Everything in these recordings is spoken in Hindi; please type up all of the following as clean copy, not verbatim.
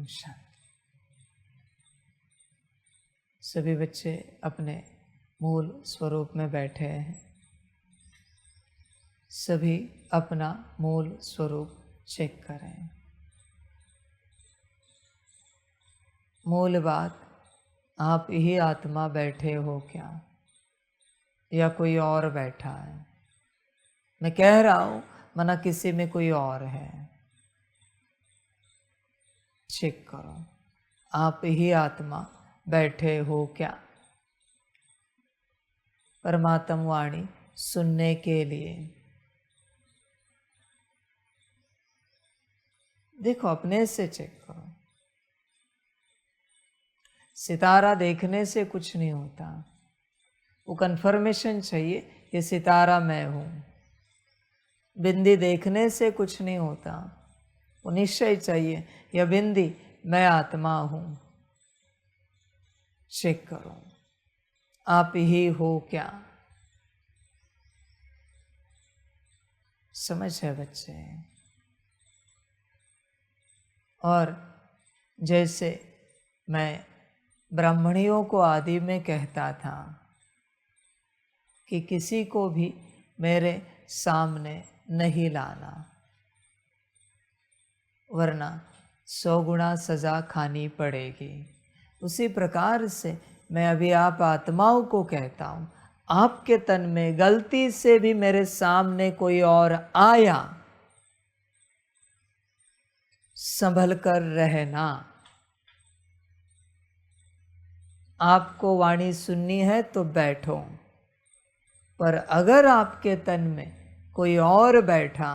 ओम शांति। सभी बच्चे अपने मूल स्वरूप में बैठे हैं। सभी अपना मूल स्वरूप चेक करें। मूल बात, आप ही आत्मा बैठे हो क्या, या कोई और बैठा है? मैं कह रहा हूं मना किसी में कोई और है। चेक करो, आप ही आत्मा बैठे हो क्या? परमात्मा वाणी सुनने के लिए देखो, अपने से चेक करो। सितारा देखने से कुछ नहीं होता, वो कंफर्मेशन चाहिए ये सितारा मैं हूं। बिंदी देखने से कुछ नहीं होता, वो निश्चय चाहिए यह बिंदी मैं आत्मा हूं। चेक करो, आप ही हो क्या? समझ है बच्चे? और जैसे मैं ब्राह्मणियों को आदि में कहता था कि किसी को भी मेरे सामने नहीं लाना, वरना 100 गुना सजा खानी पड़ेगी। उसी प्रकार से मैं अभी आप आत्माओं को कहता हूँ, आपके तन में गलती से भी मेरे सामने कोई और आया, संभल कर रहना। आपको वाणी सुननी है तो बैठो, पर अगर आपके तन में कोई और बैठा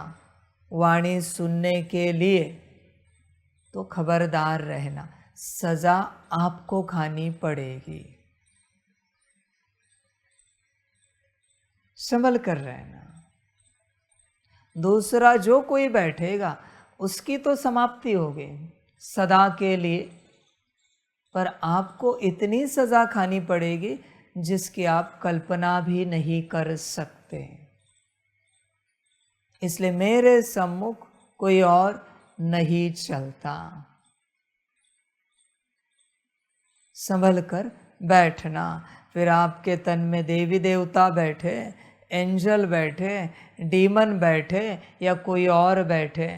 वाणी सुनने के लिए, तो खबरदार रहना, सजा आपको खानी पड़ेगी। संभल कर रहना। दूसरा जो कोई बैठेगा उसकी तो समाप्ति होगी सदा के लिए, पर आपको इतनी सजा खानी पड़ेगी जिसकी आप कल्पना भी नहीं कर सकते। इसलिए मेरे सम्मुख कोई और नहीं चलता। संभल कर बैठना। फिर आपके तन में देवी देवता बैठे, एंजल बैठे, डीमन बैठे या कोई और बैठे,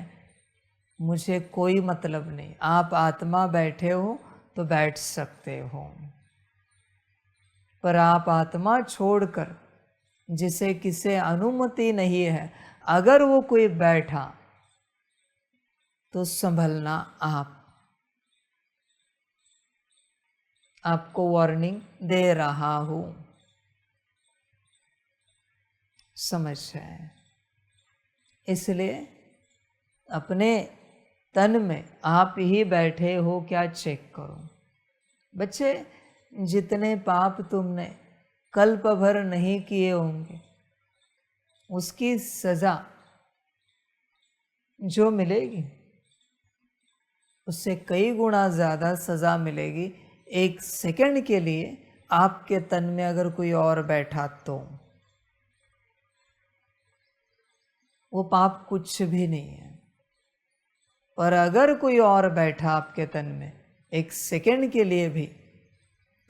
मुझे कोई मतलब नहीं। आप आत्मा बैठे हो तो बैठ सकते हो, पर आप आत्मा छोड़कर जिसे किसे अनुमति नहीं है, अगर वो कोई बैठा तो संभलना। आपको वार्निंग दे रहा हूं। समझ है? इसलिए अपने तन में आप ही बैठे हो क्या चेक करो। बच्चे, जितने पाप तुमने कल्प भर नहीं किए होंगे, उसकी सजा जो मिलेगी उससे कई गुना ज्यादा सजा मिलेगी। 1 सेकंड के लिए आपके तन में अगर कोई और बैठा तो वो पाप कुछ भी नहीं है, पर अगर कोई और बैठा आपके तन में 1 सेकंड के लिए भी,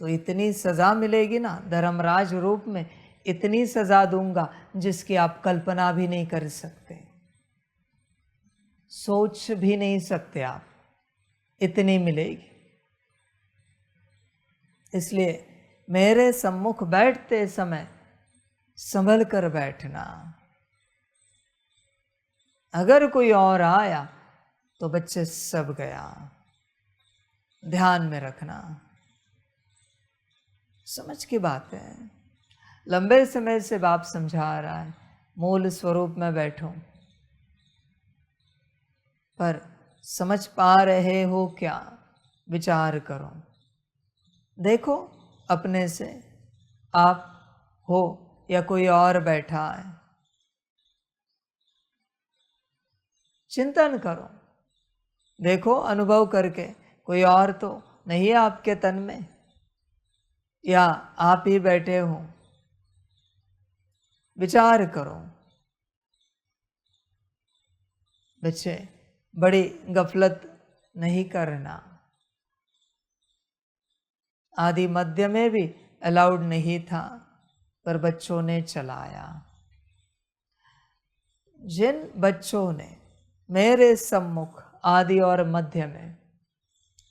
तो इतनी सजा मिलेगी ना, धर्मराज रूप में इतनी सजा दूंगा जिसकी आप कल्पना भी नहीं कर सकते, सोच भी नहीं सकते आप, इतनी मिलेगी। इसलिए मेरे सम्मुख बैठते समय संभल कर बैठना। अगर कोई और आया तो बच्चे सब गया, ध्यान में रखना। समझ की बात है। लंबे समय से बाप समझा रहा है, मूल स्वरूप में बैठो, पर समझ पा रहे हो क्या? विचार करो, देखो अपने से आप हो या कोई और बैठा है। चिंतन करो, देखो अनुभव करके कोई और तो नहीं है आपके तन में, या आप ही बैठे हो। विचार करो। बच्चे, बड़ी गफलत नहीं करना। आदि मध्य में भी अलाउड नहीं था, पर बच्चों ने चलाया। जिन बच्चों ने मेरे सम्मुख आदि और मध्य में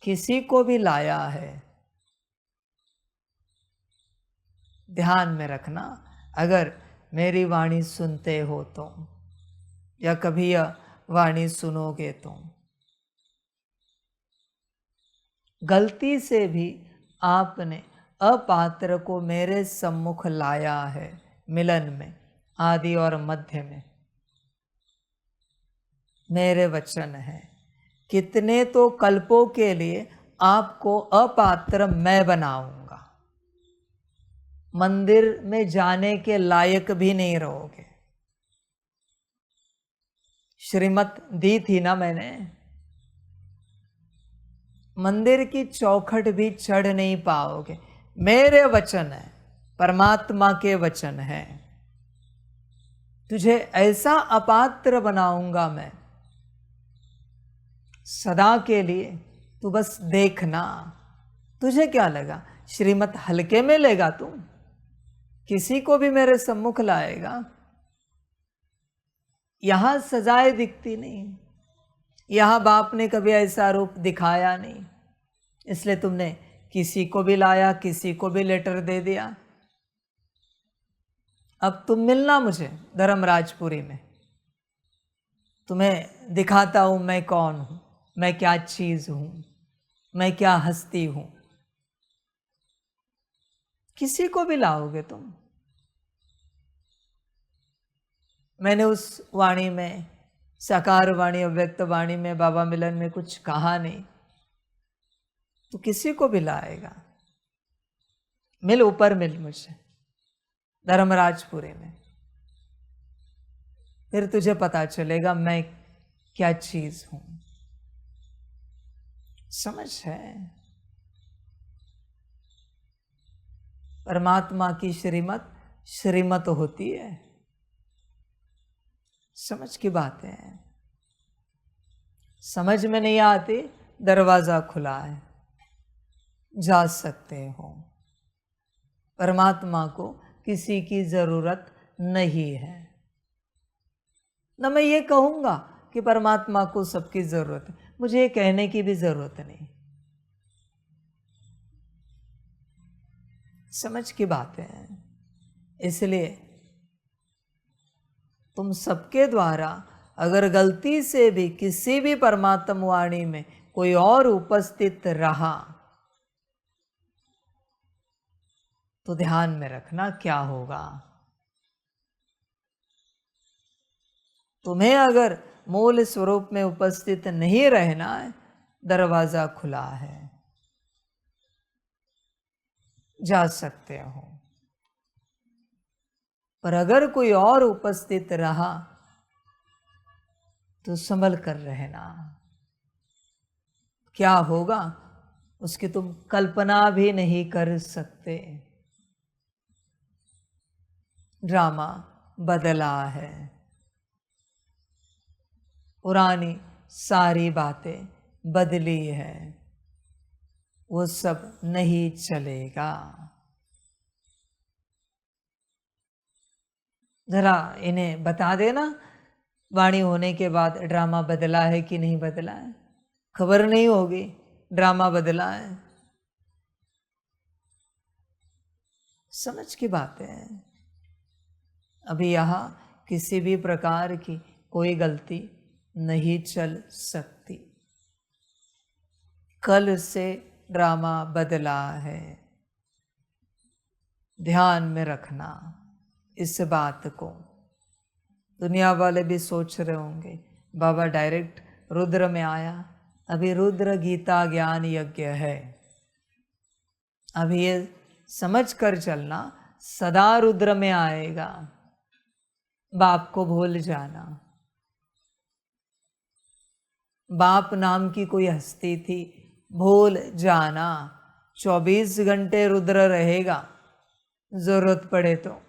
किसी को भी लाया है, ध्यान में रखना, अगर मेरी वाणी सुनते हो तो, या कभी यह वाणी सुनोगे तो, गलती से भी आपने अपात्र को मेरे सम्मुख लाया है मिलन में, आदि और मध्य में, मेरे वचन है, कितने तो कल्पों के लिए आपको अपात्र मैं बनाऊंगा, मंदिर में जाने के लायक भी नहीं रहोगे। श्रीमत दी थी ना मैंने, मंदिर की चौखट भी चढ़ नहीं पाओगे। मेरे वचन है, परमात्मा के वचन है, तुझे ऐसा अपात्र बनाऊंगा मैं सदा के लिए, तू बस देखना। तुझे क्या लगा श्रीमत हल्के में लेगा तू? किसी को भी मेरे सम्मुख लाएगा? यहां सजाएं दिखती नहीं, यहां बाप ने कभी ऐसा रूप दिखाया नहीं, इसलिए तुमने किसी को भी लाया, किसी को भी लेटर दे दिया। अब तुम मिलना मुझे धर्मराजपुरी में, तुम्हें दिखाता हूं मैं कौन हूं, मैं क्या चीज हूं, मैं क्या हस्ती हूं। किसी को भी लाओगे तुम। मैंने उस वाणी में, साकार वाणी, अव्यक्त वाणी में, बाबा मिलन में कुछ कहा नहीं, तो किसी को भी लाएगा। मिल, ऊपर मिल मुझे धर्मराजपुरी में, फिर तुझे पता चलेगा मैं क्या चीज हूं। समझ है? परमात्मा की श्रीमत श्रीमत होती है। समझ की बात है। समझ में नहीं आती, दरवाजा खुला है, जा सकते हो। परमात्मा को किसी की जरूरत नहीं है। न मैं ये कहूंगा कि परमात्मा को सबकी जरूरत है, मुझे ये कहने की भी जरूरत नहीं। समझ की बात है। इसलिए तुम सबके द्वारा अगर गलती से भी किसी भी परमात्म वाणी में कोई और उपस्थित रहा, तो ध्यान में रखना क्या होगा। तुम्हें अगर मूल स्वरूप में उपस्थित नहीं रहना है, दरवाजा खुला है, जा सकते हो। पर अगर कोई और उपस्थित रहा तो संभल कर रहना। क्या होगा उसकी तुम कल्पना भी नहीं कर सकते। ड्रामा बदला है, पुरानी सारी बातें बदली है, वो सब नहीं चलेगा। जरा इन्हें बता देना, वाणी होने के बाद ड्रामा बदला है कि नहीं बदला है। खबर नहीं होगी ड्रामा बदला है। समझ की बात है। अभी यहाँ किसी भी प्रकार की कोई गलती नहीं चल सकती। कल से ड्रामा बदला है, ध्यान में रखना इस बात को। दुनिया वाले भी सोच रहे होंगे बाबा डायरेक्ट रुद्र में आया। अभी रुद्र गीता ज्ञान यज्ञ है। अभी ये समझ कर चलना, सदा रुद्र में आएगा। बाप को भूल जाना। बाप नाम की कोई हस्ती थी, भूल जाना। 24 घंटे रुद्र रहेगा, जरूरत पड़े तो।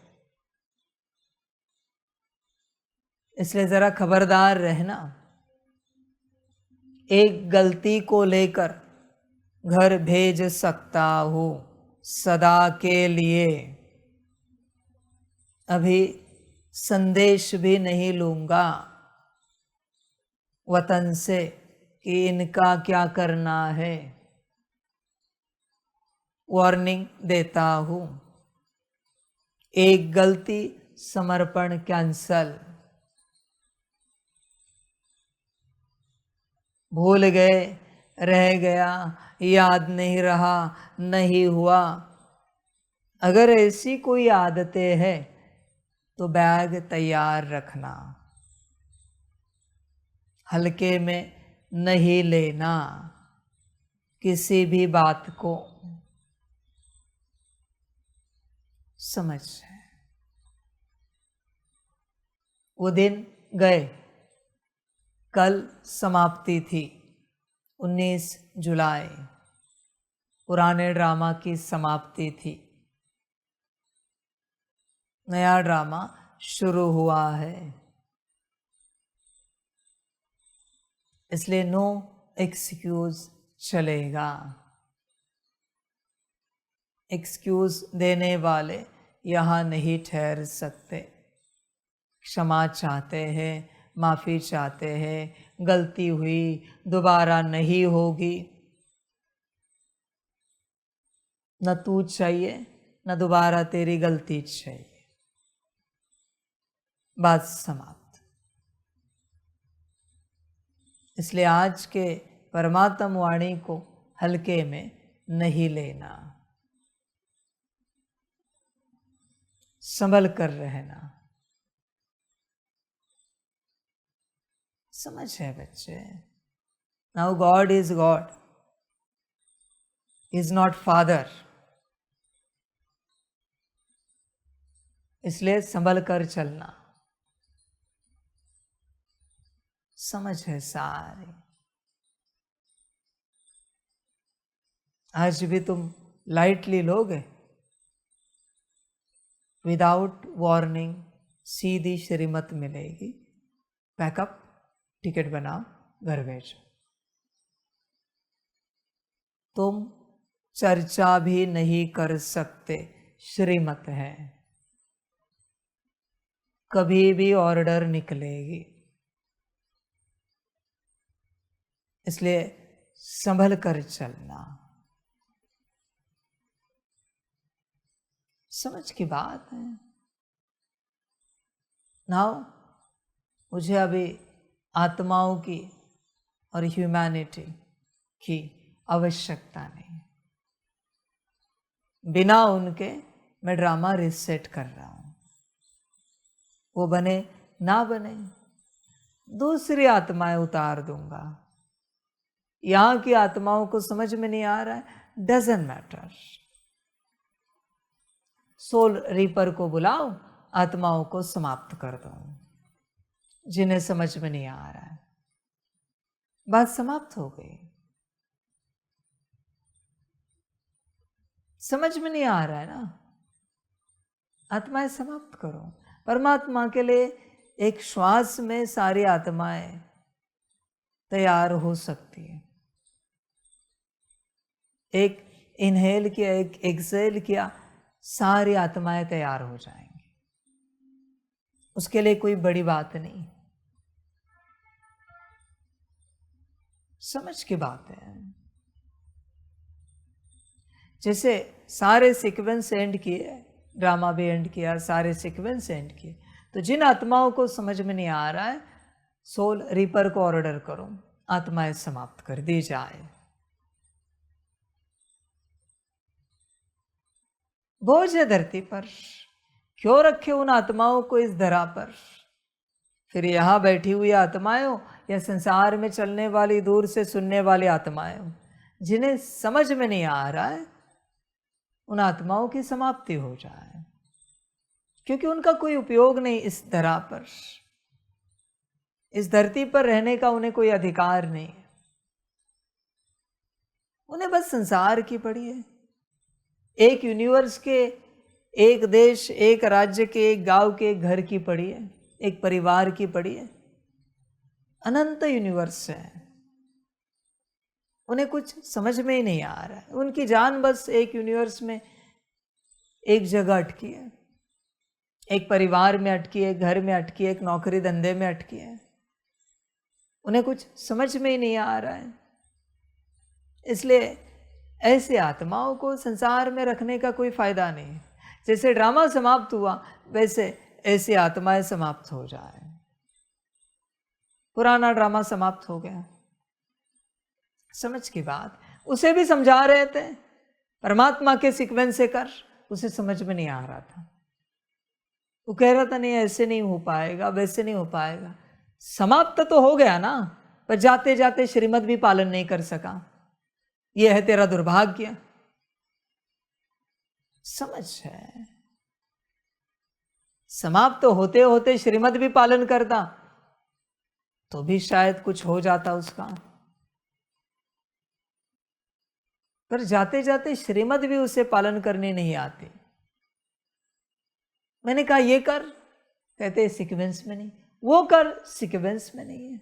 इसलिए जरा खबरदार रहना। एक गलती को लेकर घर भेज सकता हूँ सदा के लिए। अभी संदेश भी नहीं लूँगा वतन से कि इनका क्या करना है। वार्निंग देता हूँ, एक गलती समर्पण कैंसल। भूल गए, रह गया, याद नहीं रहा, नहीं हुआ। अगर ऐसी कोई आदतें हैं तो बैग तैयार रखना, हल्के में नहीं लेना किसी भी बात को। समझ वो दिन गए, कल समाप्ति थी 19 जुलाई, पुराने ड्रामा की समाप्ति थी। नया ड्रामा शुरू हुआ है, इसलिए नो एक्सक्यूज चलेगा। एक्सक्यूज देने वाले यहाँ नहीं ठहर सकते। क्षमा चाहते हैं, माफ़ी चाहते हैं, गलती हुई, दोबारा नहीं होगी। न तू चाहिए, न दोबारा तेरी गलती चाहिए। बात समाप्त। इसलिए आज के परमात्म वाणी को हल्के में नहीं लेना, संभल कर रहना। समझ है बच्चे? Now God is God, is not father. इसलिए संभल कर चलना। समझ है सारी? आज भी तुम लाइटली लोगे? विदाउट वार्निंग सीधी श्रीमत मिलेगी। पैकअप, टिकट बनाओ, घर भेजो। तुम चर्चा भी नहीं कर सकते, श्रीमत है। कभी भी ऑर्डर निकलेगी, इसलिए संभल कर चलना। समझ की बात है। नाउ मुझे अभी आत्माओं की और ह्यूमैनिटी की आवश्यकता नहीं। बिना उनके मैं ड्रामा रिसेट कर रहा हूं। वो बने ना बने, दूसरी आत्माएं उतार दूंगा। यहां की आत्माओं को समझ में नहीं आ रहा है, डजंट मैटर। सोल रीपर को बुलाओ, आत्माओं को समाप्त कर दो। जिन्हें समझ में नहीं आ रहा है, बात समाप्त हो गई। समझ में नहीं आ रहा है ना, आत्माएं समाप्त करो। परमात्मा के लिए एक श्वास में सारी आत्माएं तैयार हो सकती है। एक इनहेल किया, एक एक्सेल किया, सारी आत्माएं तैयार हो जाएंगी। उसके लिए कोई बड़ी बात नहीं। समझ की बात है। जैसे सारे सीक्वेंस एंड किए, ड्रामा भी एंड किया, सारे सीक्वेंस एंड किए, तो जिन आत्माओं को समझ में नहीं आ रहा है, सोल रीपर को ऑर्डर करो, आत्माएं समाप्त कर दी जाए। बोझ है धरती पर, क्यों रखे उन आत्माओं को इस धरा पर? फिर यहां बैठी हुई आत्माएं हो या संसार में चलने वाली, दूर से सुनने वाली आत्माएं हो, जिन्हें समझ में नहीं आ रहा है, उन आत्माओं की समाप्ति हो जाए, क्योंकि उनका कोई उपयोग नहीं इस धरा पर। इस धरती पर रहने का उन्हें कोई अधिकार नहीं है। उन्हें बस संसार की पड़ी है। एक यूनिवर्स के, एक देश, एक राज्य के, एक गांव के, एक घर की पड़ी है, एक परिवार की पड़ी है। अनंत यूनिवर्स है। उन्हें कुछ समझ में ही नहीं आ रहा है। उनकी जान बस एक यूनिवर्स में एक जगह अटकी है, एक परिवार में अटकी है, घर में अटकी है, एक नौकरी धंधे में अटकी है। उन्हें कुछ समझ में ही नहीं आ रहा है। इसलिए ऐसे आत्माओं को संसार में रखने का कोई फायदा नहीं है। जैसे ड्रामा समाप्त हुआ वैसे ऐसी आत्माएं समाप्त हो जाए। पुराना ड्रामा समाप्त हो गया, समझ की बात। उसे भी समझा रहे थे परमात्मा के सीक्वेंस से कर, उसे समझ में नहीं आ रहा था। वो कह रहा था नहीं ऐसे नहीं हो पाएगा, वैसे नहीं हो पाएगा। समाप्त तो हो गया ना, पर जाते जाते श्रीमत भी पालन नहीं कर सका। यह है तेरा दुर्भाग्य। समझ है, समाप्त तो होते होते श्रीमत भी पालन करता तो भी शायद कुछ हो जाता उसका, पर जाते जाते श्रीमत भी उसे पालन करने नहीं आती। मैंने कहा ये कर, कहते सीक्वेंस में नहीं। वो कर, सीक्वेंस में नहीं है।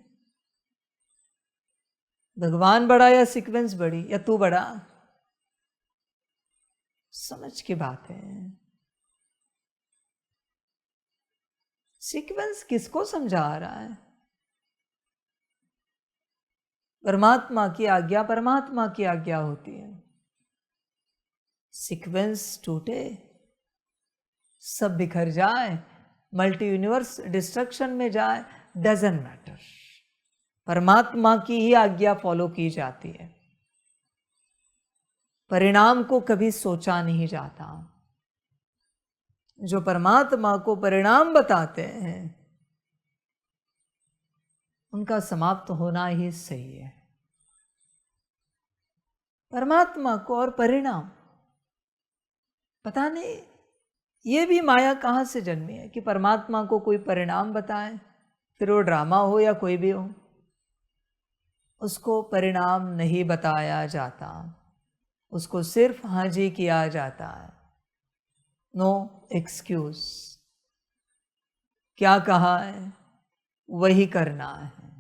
भगवान बड़ा या सीक्वेंस बड़ी, या तू बड़ा? समझ की बात है। सीक्वेंस किसको समझा रहा है? परमात्मा की आज्ञा परमात्मा की आज्ञा होती है। सीक्वेंस टूटे, सब बिखर जाए, मल्टी यूनिवर्स डिस्ट्रक्शन में जाए, डजंट मैटर। परमात्मा की ही आज्ञा फॉलो की जाती है। परिणाम को कभी सोचा नहीं जाता। जो परमात्मा को परिणाम बताते हैं उनका समाप्त होना ही सही है। परमात्मा को और परिणाम पता नहीं, ये भी माया कहाँ से जन्मी है कि परमात्मा को कोई परिणाम बताए, फिर वो ड्रामा हो या कोई भी हो, उसको परिणाम नहीं बताया जाता, उसको सिर्फ हाँ जी किया जाता है। नो एक्सक्यूज, क्या कहा है वही करना है।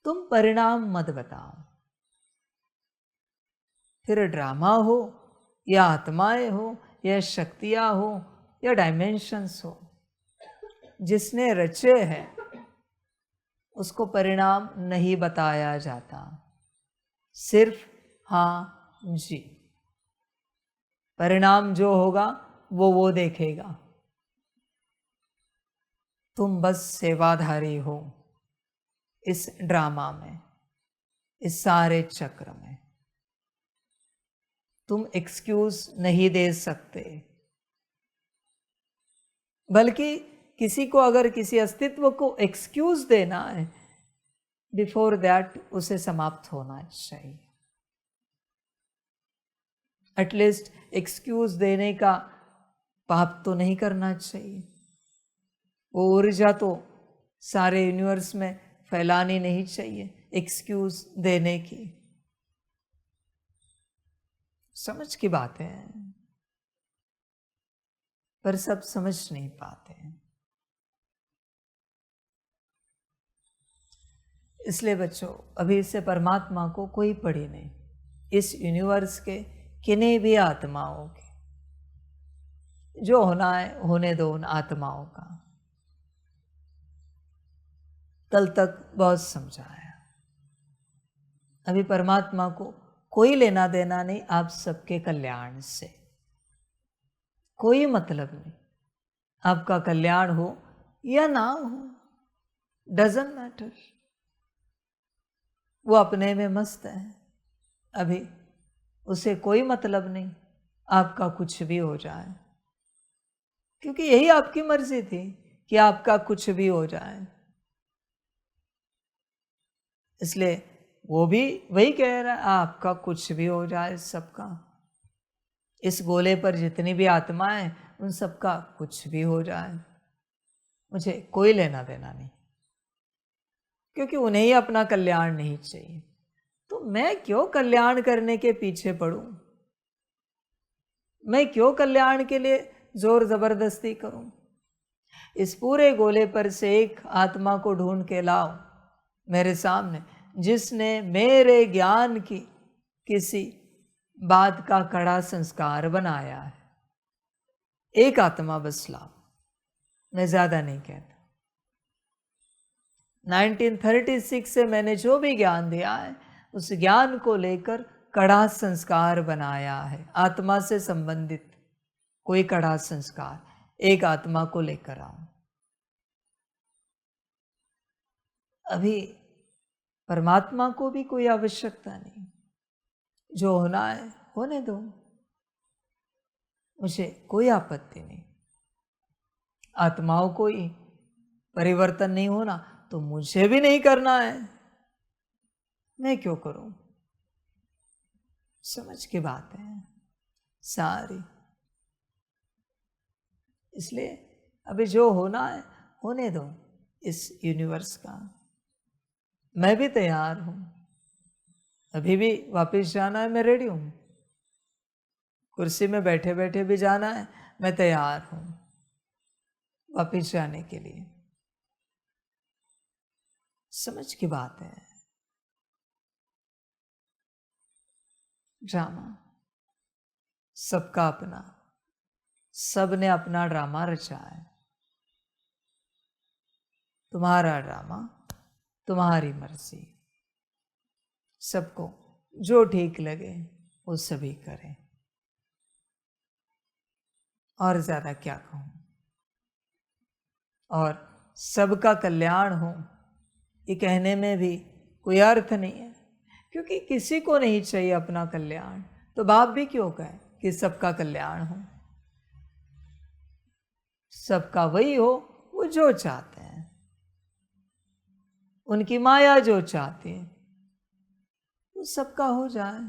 तुम परिणाम मत बताओ। फिर ड्रामा हो या आत्माएं हो या शक्तियां हो या डायमेंशंस हो, जिसने रचे हैं उसको परिणाम नहीं बताया जाता, सिर्फ हाँ जी। परिणाम जो होगा वो देखेगा। तुम बस सेवाधारी हो इस ड्रामा में, इस सारे चक्र में। तुम एक्सक्यूज नहीं दे सकते, बल्कि किसी को अगर किसी अस्तित्व को एक्सक्यूज देना है, बिफोर दैट उसे समाप्त होना चाहिए। एटलीस्ट एक्सक्यूज देने का पाप तो नहीं करना चाहिए। वो ऊर्जा तो सारे यूनिवर्स में फैलानी नहीं चाहिए एक्सक्यूज देने की। समझ की बात है, पर सब समझ नहीं पाते हैं। इसलिए बच्चों, अभी से परमात्मा को कोई पड़ी नहीं। इस यूनिवर्स के किन्हीं भी आत्माओं के, जो होना है होने दो उन आत्माओं का। कल तक बहुत समझाया, अभी परमात्मा को कोई लेना देना नहीं आप सबके कल्याण से, कोई मतलब नहीं। आपका कल्याण हो या ना हो, डजंट मैटर। वो अपने में मस्त है, अभी उसे कोई मतलब नहीं आपका कुछ भी हो जाए, क्योंकि यही आपकी मर्जी थी कि आपका कुछ भी हो जाए। इसलिए वो भी वही कह रहा है, आपका कुछ भी हो जाए सबका। इस गोले पर जितनी भी आत्माएं, उन सबका कुछ भी हो जाए, मुझे कोई लेना देना नहीं, क्योंकि उन्हें ही अपना कल्याण नहीं चाहिए। तो मैं क्यों कल्याण करने के पीछे पड़ूं? मैं क्यों कल्याण के लिए जोर जबरदस्ती करूं? इस पूरे गोले पर से एक आत्मा को ढूंढ के लाओ मेरे सामने, जिसने मेरे ज्ञान की किसी बात का कड़ा संस्कार बनाया है। एक आत्मा बस लाभ, मैं ज्यादा नहीं कहता। 1936 से मैंने जो भी ज्ञान दिया है उस ज्ञान को लेकर कड़ा संस्कार बनाया है। आत्मा से संबंधित कोई कड़ा संस्कार एक आत्मा को लेकर आऊं। अभी परमात्मा को भी कोई आवश्यकता नहीं, जो होना है होने दो, मुझे कोई आपत्ति नहीं। आत्माओं को ही परिवर्तन नहीं होना तो मुझे भी नहीं करना है, मैं क्यों करूं? समझ की बात है सारी। इसलिए अभी जो होना है होने दो इस यूनिवर्स का। मैं भी तैयार हूं, अभी भी वापस जाना है, मैं रेडी हूं। कुर्सी में बैठे बैठे भी जाना है, मैं तैयार हूं वापस जाने के लिए। समझ की बात है। ड्रामा सबका अपना, सबने अपना ड्रामा रचा है। तुम्हारा ड्रामा, तुम्हारी मर्जी, सबको जो ठीक लगे वो सभी करें। और ज्यादा क्या कहूं? और सबका कल्याण हो ये कहने में भी कोई अर्थ नहीं है, क्योंकि किसी को नहीं चाहिए अपना कल्याण, तो बाप भी क्यों कहे कि सबका कल्याण हो। सबका वही हो वो जो चाहते हैं, उनकी माया जो चाहती है वो सबका हो जाए,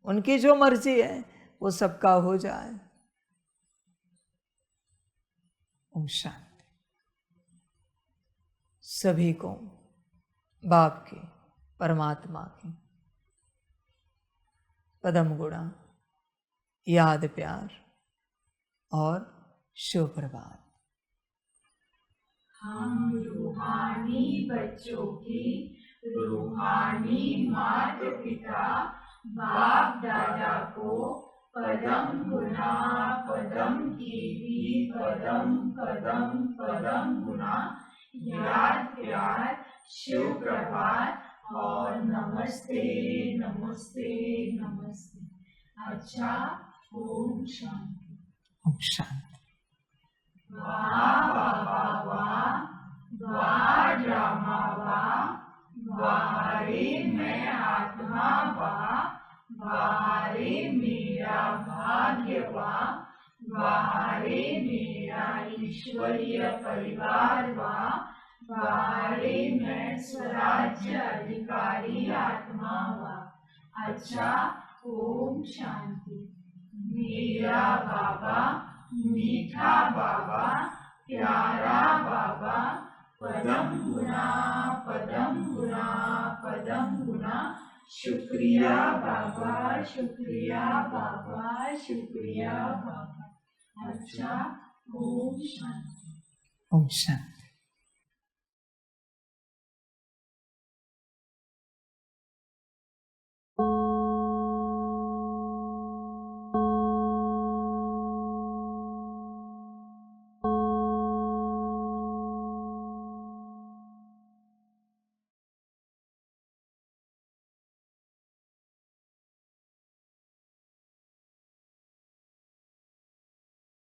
उनकी जो मर्जी है वो सबका हो जाए। ओम शांति। सभी को बाप की, परमात्मा की पदम गुणा, याद प्यार और शुभ प्रभात। हम रूहानी बच्चों की रूहानी माता पिता बाप दादा को पदम गुना पदम कीर्ति पदम कदम पदम गुना याद प्यार शिव प्रभात और नमस्ते नमस्ते नमस्ते। अच्छा, ओम शांति। ओम शांति। वाह वाह वाह वाह वाह ड्रामा वाह वाह रे मैं आत्मा वाह रे मेरा भाग्य वाह रे मेरा ईश्वरीय परिवार वाह रे मैं स्वराज्य अधिकारी आत्मा वाह। अच्छा, ओम शांति। मेरा बाबा मीठा बाबा प्यारा बाबा पदम गुना पदम गुना पदम गुना शुक्रिया बाबा शुक्रिया बाबा शुक्रिया बाबा। अच्छा, ओम शांति। ओम शांति।